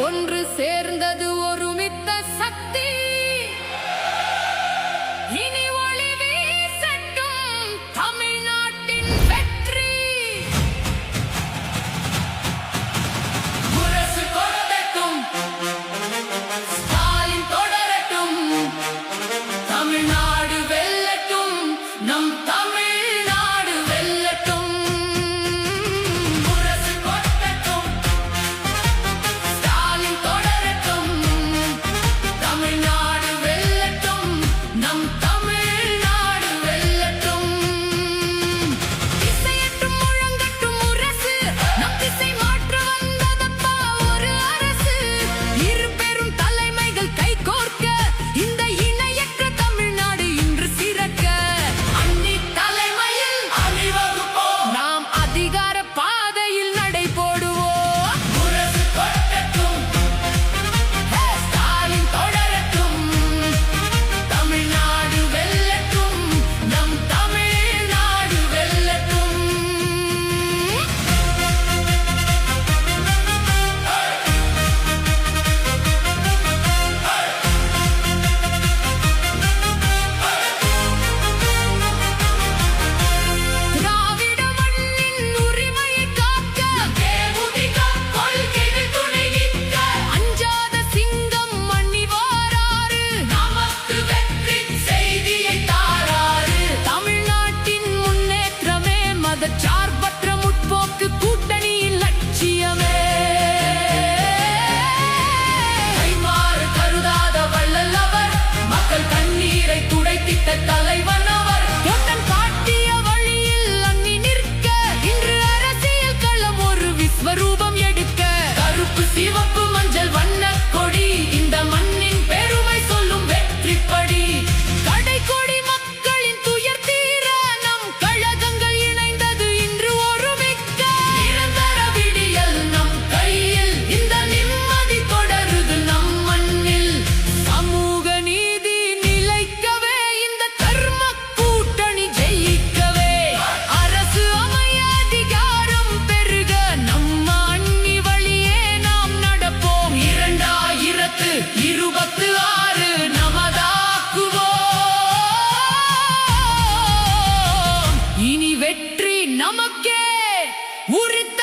ஒன்று சேர்ந்தது ஒருமித்த சக்தி. இனி ஒளி வீசட்டும் தமிழ்நாட்டின் வெற்றி. முரசு கொடுக்கட்டும், ஸ்டாலின் தொடரட்டும், தமிழ்நாடு வெல்லட்டும், நம் தமிழ்நாடு வெல்லட்டும். முரசு கொடுக்கட்டும், ஸ்டாலின் தொடரட்டும், தமிழ்நாடு வெல்லட்டும், நம் தமிழ்நாடு வெல்லட்டும். இசையட்டும் முழங்கட்டும் முரசு, நம் திசை மாற்ற வந்ததப்பா ஒரு அரசு. இரு பெரும் தலைமைகள் கைகோர்க்க இந்த இணையற்ற தமிழ்நாடு இன்று சிறக்க. அன்னி தலைமையில் அணிவகுப்போம், நாம் அதிகார பாதையில் நடை போடுவோம். முரசு கொடுக்கட்டும், ஸ்டாலின் தொடரட்டும், தமிழ்நாடு வெல்லட்டும், நம் தமிழ்நாடு வெல்லட்டும். திராவிட மண்ணின் உரிமையை காக்க, தேமுதிக கொள்கைகள் துணை நிற்க, அஞ்சாத சிங்கம் மண்ணி வாராரு, நமக்கு வெற்றி செய்தியை தாராரு. தமிழ்நாட்டின் முன்னேற்றமே மதச்சார்பற்ற முற்போக்கு கூட்டணியின் லட்சியமே. கைமாறு கருதாத வள்ளல் அவர், மக்கள் கண்ணீரை துடைத்திட்ட தலைவன் அவர். தொண்டன் காட்டிய வழியில் அன்னி நிற்க, இன்று அரசியல் களம் ஒரு விஸ்வரூபம் எடுக்க. கருப்பு சிவப்பு மஞ்சள் வண்ணக் கொடி, இந்த மண்ணின் பெருமை சொல்லும் வெற்றிப்படி. கடைக்கோடி மக்களின் துயர் தீர, நம் கழகங்கள் இணைந்தது இன்று ஒருமிக்க. நிரந்தர விடியல் நம் கையில், இந்த நிம்மதி தொடருது நம் மண்ணில். சமூக நீதி நிலைக்கவே, இந்த கர்ம கூட்டணி ஜெயிக்கவே. அரசு அமைய அதிகாரம் பெருக, நம்ம அண்ணி வழியே நாம் நடப்போம். 2026 நமதாக்குவோம். இனி வெற்றி நமக்கே உரித்த